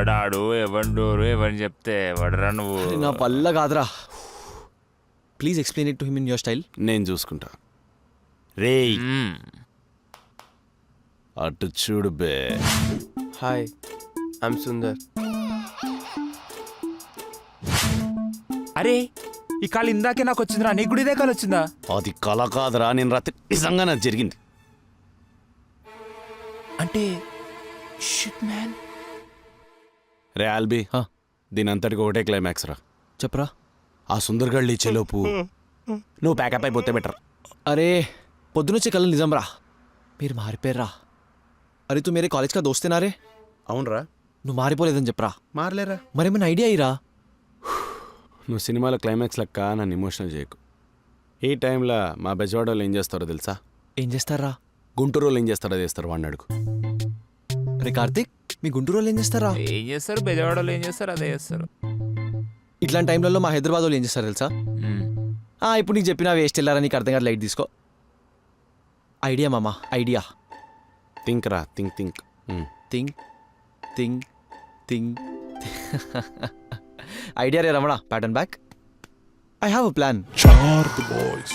ఎవడాడు ఎవడోరు ఎవరిని చెప్తే ఎవడరా నువ్వు? నా వల్ల కాదురా. Please explain it to him in your style. నేను చూసుకుంటా. రేయ్ మ్మ్. అటు చూడు బే. Hi, I'm Sundar. అరే ఈ కాలు ఇందాకే నాకు వచ్చిందిరా, నీకు కూడా ఇదే కాలు వచ్చిందా? అది కళ కాదురా, నేను రాత్రి నిజంగా నాకు జరిగింది. అంటే షిట్ మ్యాన్. రే ఆల్బీ, హా. దీని అంతటికి ఒకటే క్లైమాక్స్ రా. చెప్పరా. ఆ సుందర్గఢ్ ఇచ్చేలోపు నువ్వు ప్యాకప్ అయిపోతే బెటర్. అరే పొద్దునొచ్చే కళ్ళు నిజం రా, మీరు మారిపోయారా. అరే తూ మేరే కాలేజ్ కా దోస్తేనా రే? అవునరా, నువ్వు మారిపోలేదని చెప్పరా. మారలేరా. మరేమైనా ఐడియా అయ్యిరా? నువ్వు సినిమాలో క్లైమాక్స్ లెక్క నన్ను ఎమోషనల్ చేయకు. ఈ టైంలో మా బెజవాడోళ్ళు ఏం చేస్తారో తెలుసా? ఏం చేస్తారా? గుంటూరు వాళ్ళు ఏం చేస్తారో చేస్తారు, వాడిని అడుగు. అరే కార్తీక్, మీ గుంటూరు వాళ్ళు ఏం చేస్తారా? ఏం చేస్తారు, బెజవాడలో ఏం చేస్తారు అదే చేస్తారు. ఇట్లాంటి టైంలలో మా హైదరాబాద్ వాళ్ళు ఏం చేస్తారు తెలుసా? మ్మ్. ఇప్పుడు నీకు చెప్పిన వేస్ట్ వెళ్ళారా, నీకు అర్థం కాదు, లైట్ తీసుకో. ఐడియా మామా, ఐడియా. థింక్ రా, think think think think idea ray Ramana, pattern back. I have a plan. Char the boys.